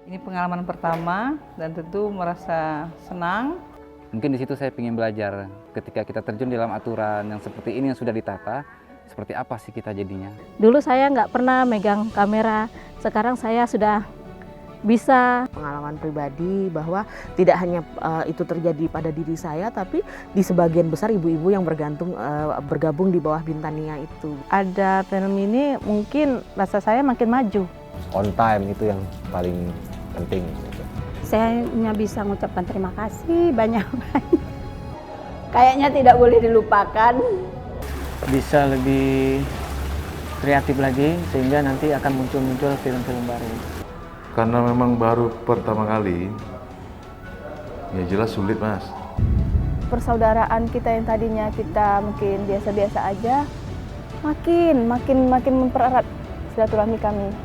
Ini pengalaman pertama dan tentu merasa senang. Mungkin di situ saya ingin belajar ketika kita terjun dalam aturan yang seperti ini yang sudah ditata, seperti apa sih kita jadinya. Dulu saya nggak pernah megang kamera, sekarang saya sudah bisa. Pengalaman pribadi bahwa tidak hanya itu terjadi pada diri saya, tapi di sebagian besar ibu-ibu yang bergabung di bawah Bintania itu. Ada film ini mungkin rasa saya makin maju. On time itu yang paling penting. Saya hanya bisa mengucapkan terima kasih banyak-banyak. Kayaknya tidak boleh dilupakan. Bisa lebih kreatif lagi sehingga nanti akan muncul film-film baru. Karena memang baru pertama kali, ya jelas sulit Mas. Persaudaraan kita yang tadinya kita mungkin biasa-biasa aja, makin mempererat silaturahmi kami.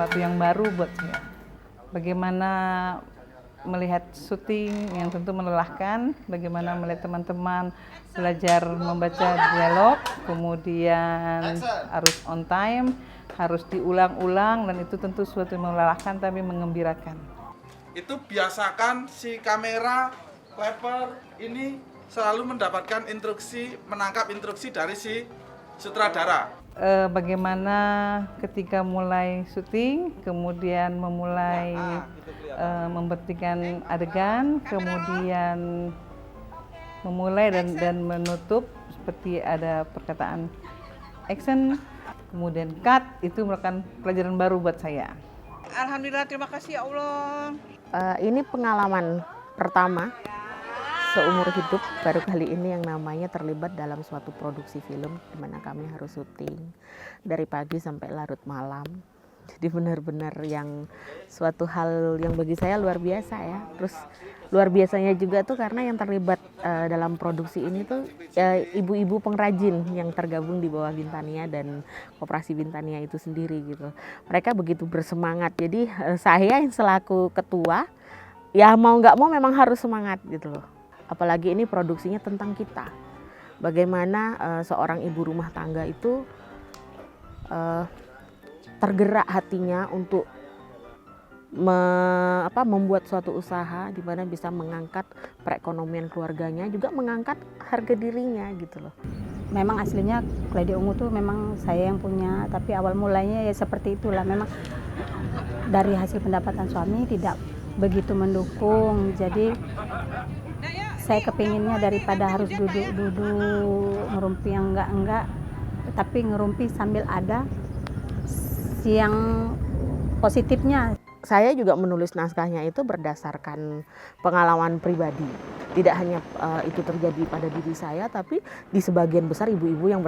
Sesuatu yang baru buat saya. Bagaimana melihat syuting yang tentu melelahkan, bagaimana melihat teman-teman belajar membaca dialog, kemudian harus on time, harus diulang-ulang, dan itu tentu sesuatu yang melelahkan tapi mengembirakan. Itu biasakan si kamera leper ini selalu mendapatkan instruksi, menangkap instruksi dari si sutradara. Bagaimana ketika mulai syuting, kemudian memulai memberhentikan adegan, kemudian memulai dan menutup seperti ada perkataan action, kemudian cut, itu merupakan pelajaran baru buat saya. Alhamdulillah, terima kasih ya Allah. Ini pengalaman pertama seumur hidup, baru kali ini yang namanya terlibat dalam suatu produksi film di mana kami harus syuting dari pagi sampai larut malam. Jadi benar-benar yang suatu hal yang bagi saya luar biasa ya. Terus luar biasanya juga tuh karena yang terlibat dalam produksi ini tuh ibu-ibu pengrajin yang tergabung di bawah Bintania dan Koperasi Bintania itu sendiri gitu. Mereka begitu bersemangat. Jadi saya yang selaku ketua ya mau nggak mau memang harus semangat gitu loh. Apalagi ini produksinya tentang kita. Bagaimana seorang ibu rumah tangga itu tergerak hatinya untuk membuat suatu usaha di mana bisa mengangkat perekonomian keluarganya, juga mengangkat harga dirinya gitu loh. Memang aslinya keledi ungu tuh memang saya yang punya, tapi awal mulanya ya seperti itulah. Memang dari hasil pendapatan suami tidak begitu mendukung, jadi saya kepinginnya daripada harus duduk-duduk ngerumpi yang enggak, tapi ngerumpi sambil ada yang positifnya. Saya juga menulis naskahnya itu berdasarkan pengalaman pribadi. Tidak hanya itu terjadi pada diri saya, tapi di sebagian besar ibu-ibu yang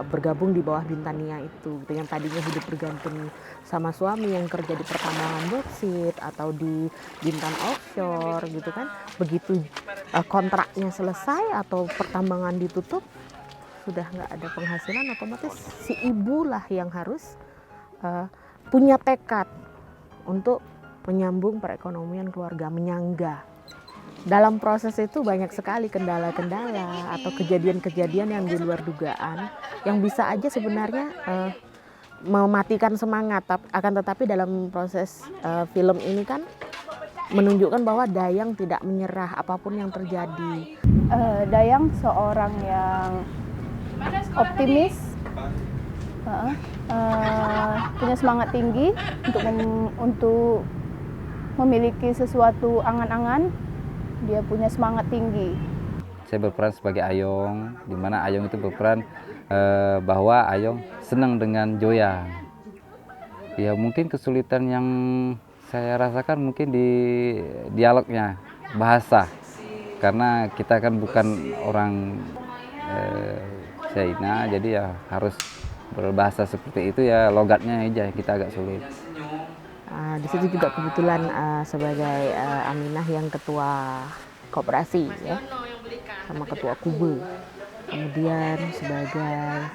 bergabung di bawah Bintania itu. Yang tadinya hidup bergantung sama suami yang kerja di pertambangan boksit atau di Bintan offshore gitu kan. Begitu kontraknya selesai atau pertambangan ditutup, sudah nggak ada penghasilan, otomatis si ibu lah yang harus punya tekad untuk menyambung perekonomian keluarga, menyangga. Dalam proses itu banyak sekali kendala-kendala atau kejadian-kejadian yang di luar dugaan yang bisa aja sebenarnya mematikan semangat. Akan tetapi dalam proses film ini kan menunjukkan bahwa Dayang tidak menyerah apapun yang terjadi. Dayang seorang yang optimis, punya semangat tinggi untuk memiliki sesuatu angan-angan. Dia punya semangat tinggi. Saya berperan sebagai Ayong, di mana Ayong itu berperan bahwa Ayong senang dengan Joya. Ya mungkin kesulitan yang saya rasakan mungkin di dialognya, bahasa. Karena kita kan bukan orang China, jadi ya harus berbahasa seperti itu ya, logatnya aja kita agak sulit. Di situ juga kebetulan sebagai Aminah yang ketua koperasi ya, sama ketua Kube. Kemudian sebagai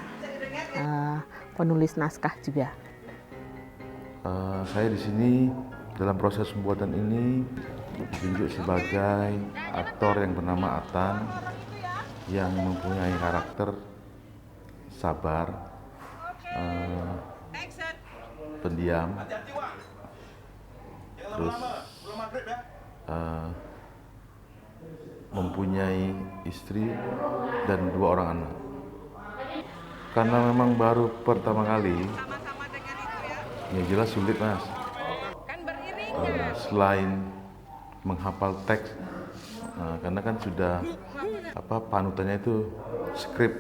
penulis naskah juga. Saya di sini dalam proses pembuatan ini ditunjuk sebagai aktor yang bernama Atan yang mempunyai karakter sabar, pendiam, terus mempunyai istri dan 2 orang anak. Karena memang baru pertama kali, ya jelas sulit mas. Selain menghafal teks, karena kan sudah panutannya itu skrip,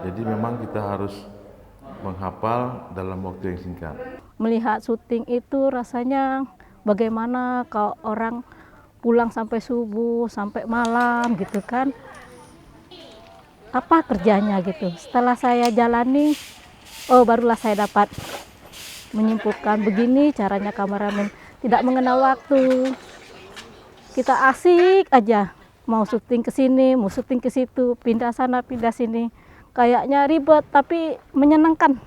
jadi memang kita harus menghafal dalam waktu yang singkat. Melihat syuting itu rasanya bagaimana kalau orang pulang sampai subuh, sampai malam gitu kan. Apa kerjanya gitu. Setelah saya jalani, barulah saya dapat menyimpulkan begini caranya kameramen. Tidak mengenal waktu. Kita asik aja. Mau syuting ke sini, mau syuting ke situ, pindah sana, pindah sini. Kayaknya ribet tapi menyenangkan.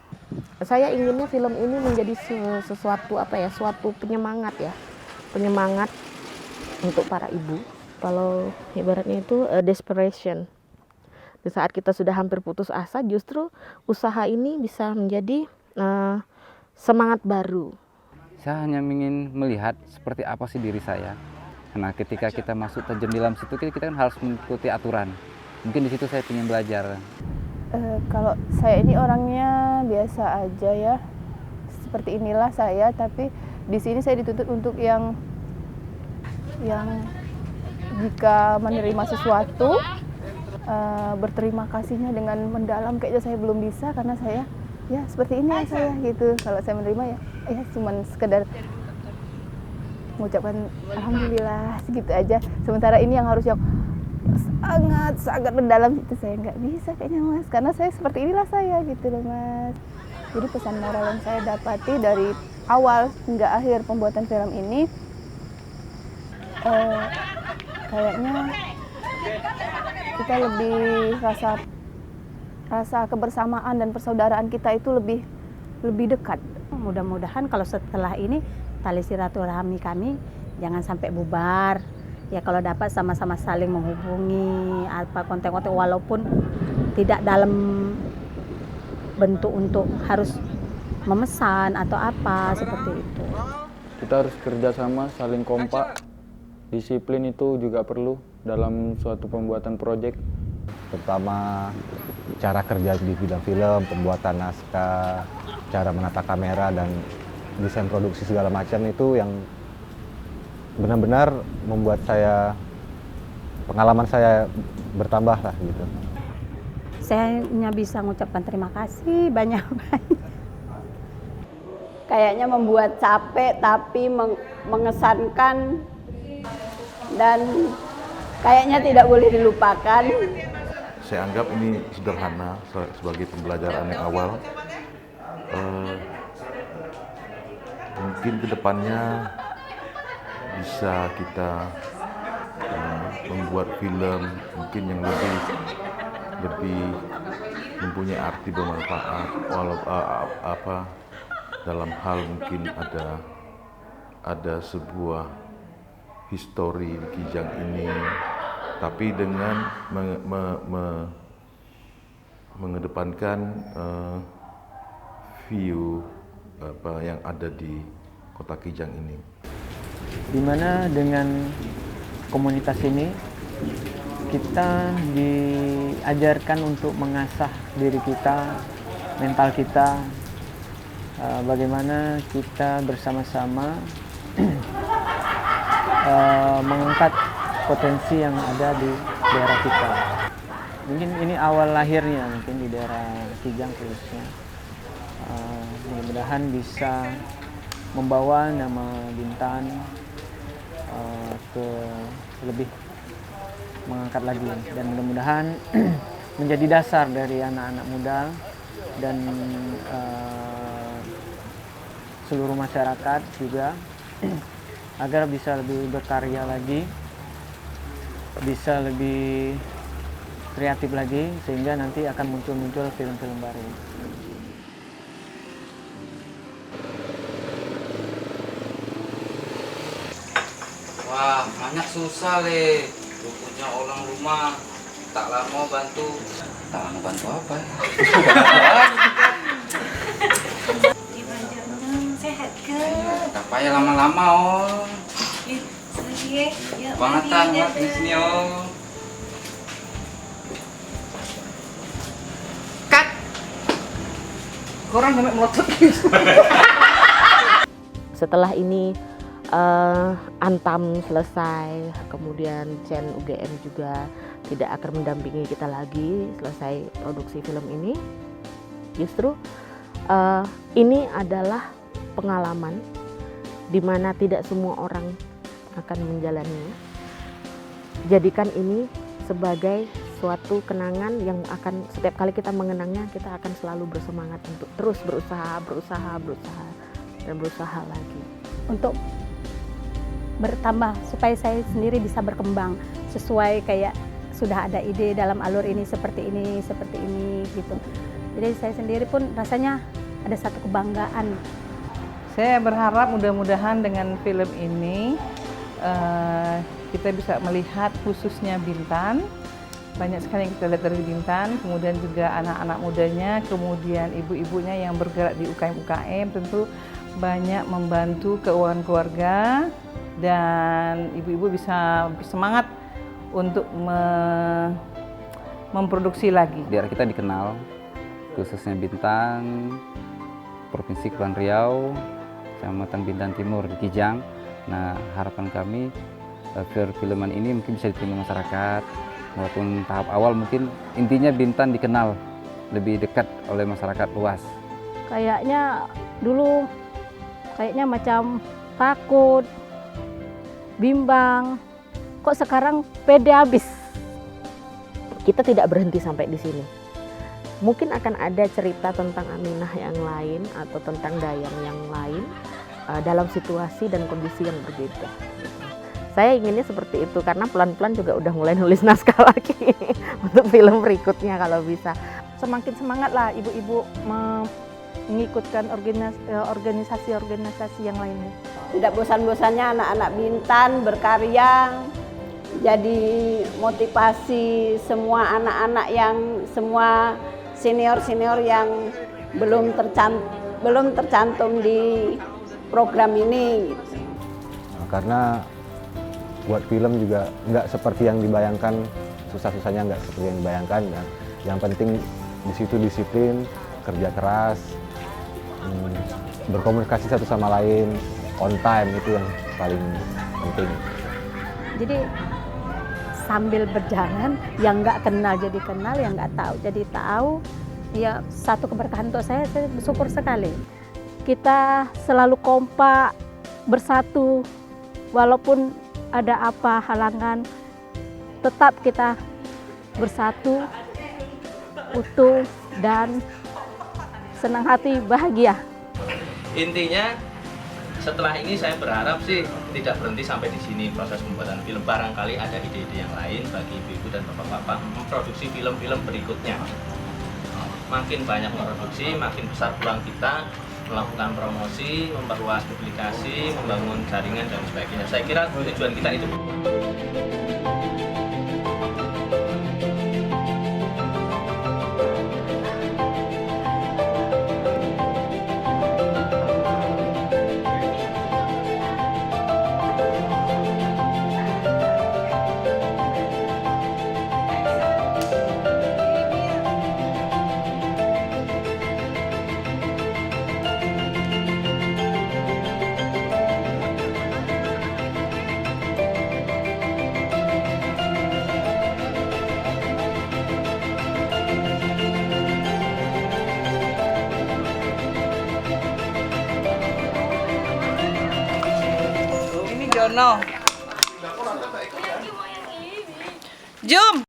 Saya inginnya film ini menjadi sesuatu suatu penyemangat ya. Penyemangat untuk para ibu. Kalau ibaratnya itu desperation. Di saat kita sudah hampir putus asa, justru usaha ini bisa menjadi semangat baru. Saya hanya ingin melihat seperti apa sih diri saya. Nah, ketika kita masuk terjun di dalam situ, kita kan harus mengikuti aturan. Mungkin di situ saya ingin belajar. Kalau saya ini orangnya biasa aja ya, seperti inilah saya. Tapi di sini saya dituntut untuk yang jika menerima sesuatu berterima kasihnya dengan mendalam. Kayaknya saya belum bisa karena saya ya seperti ini ya saya gitu. Kalau saya menerima ya cuman sekedar mengucapkan alhamdulillah segitu aja. Sementara ini yang harus yang sangat mendalam itu saya nggak bisa kayaknya Mas, karena saya seperti inilah saya gitu loh Mas. Jadi pesan moral yang saya dapati dari awal hingga akhir pembuatan film ini kayaknya kita lebih rasa kebersamaan dan persaudaraan kita itu lebih dekat. Mudah-mudahan kalau setelah ini tali silaturahmi kami jangan sampai bubar. Ya kalau dapat sama-sama saling menghubungi apa konten-konten walaupun tidak dalam bentuk untuk harus memesan atau apa seperti itu. Kita harus kerjasama, saling kompak. Disiplin itu juga perlu dalam suatu pembuatan proyek. Terutama cara kerja di bidang film, pembuatan naskah, cara menata kamera dan desain produksi segala macam itu yang benar-benar membuat pengalaman saya bertambah lah gitu. Saya hanya bisa mengucapkan terima kasih banyak-banyak. Kayaknya membuat capek tapi mengesankan dan kayaknya tidak boleh dilupakan. Saya anggap ini sederhana sebagai pembelajaran yang awal. Mungkin kedepannya bisa kita membuat film mungkin yang lebih mempunyai arti bermanfaat, dalam hal mungkin ada sebuah histori di Kijang ini, tapi dengan mengedepankan view yang ada di kota Kijang ini. Dimana dengan komunitas ini kita diajarkan untuk mengasah diri kita, mental kita, bagaimana kita bersama-sama mengangkat potensi yang ada di daerah kita. Mungkin ini awal lahirnya mungkin di daerah Kijang khususnya. Mudah-mudahan bisa membawa nama Bintan ke lebih mengangkat lagi, dan mudah-mudahan menjadi dasar dari anak-anak muda dan seluruh masyarakat juga agar bisa lebih berkarya lagi, bisa lebih kreatif lagi, sehingga nanti akan muncul film-film baru. Wah, banyak susah le. Punya orang rumah, tak lama bantu. Tak lama bantu apa ya? Sehat ke? Tak payah lama-lama oh. Sorry ya. Bangetan buat di sini oh. Cut. Korang sampai melotot. Setelah ini Antam selesai, kemudian Chen UGM juga tidak akan mendampingi kita lagi selesai produksi film ini. Justru ini adalah pengalaman di mana tidak semua orang akan menjalaninya. Jadikan ini sebagai suatu kenangan yang akan setiap kali kita mengenangnya, kita akan selalu bersemangat untuk terus berusaha lagi. Untuk bertambah supaya saya sendiri bisa berkembang sesuai kayak sudah ada ide dalam alur ini seperti ini gitu. Jadi saya sendiri pun rasanya ada satu kebanggaan. Saya berharap mudah-mudahan dengan film ini kita bisa melihat khususnya Bintan. Banyak sekali yang kita lihat dari Bintan, kemudian juga anak-anak mudanya, kemudian ibu-ibunya yang bergerak di UKM tentu banyak membantu keuangan keluarga, dan ibu-ibu bisa bersemangat untuk memproduksi lagi. Biar kita dikenal, khususnya Bintan, Provinsi Kepulauan Riau, Kecamatan Bintan Timur di Kijang. Nah, harapan kami filman ini mungkin bisa diterima masyarakat, walaupun tahap awal mungkin intinya Bintan dikenal lebih dekat oleh masyarakat luas. Kayaknya dulu macam takut, bimbang. Kok sekarang pede habis? Kita tidak berhenti sampai di sini. Mungkin akan ada cerita tentang Aminah yang lain atau tentang Dayang yang lain dalam situasi dan kondisi yang berbeda. Saya inginnya seperti itu karena pelan-pelan juga udah mulai nulis naskah lagi untuk film berikutnya kalau bisa. Semakin semangat lah ibu-ibu mengikutkan organisasi-organisasi yang lainnya. Tidak bosan-bosannya anak-anak Bintan berkarya, jadi motivasi semua anak-anak semua senior-senior yang belum tercantum di program ini. Karena buat film juga nggak seperti yang dibayangkan, susah-susahnya nggak seperti yang dibayangkan. Yang penting di situ disiplin, kerja keras, berkomunikasi satu sama lain, on time, itu yang paling penting. Jadi sambil berjalan, yang nggak kenal jadi kenal, yang nggak tahu jadi tahu. Ya satu keberkahan untuk saya bersyukur sekali. Kita selalu kompak, bersatu, walaupun ada apa halangan, tetap kita bersatu, utuh, dan senang hati, bahagia. Intinya setelah ini saya berharap sih tidak berhenti sampai di sini proses pembuatan film. Barangkali ada ide-ide yang lain bagi ibu-ibu dan bapak-bapak memproduksi film-film berikutnya. Makin banyak memproduksi, makin besar peluang kita melakukan promosi, memperluas publikasi, membangun jaringan dan sebagainya. Saya kira tujuan kita itu. Jono. Jom.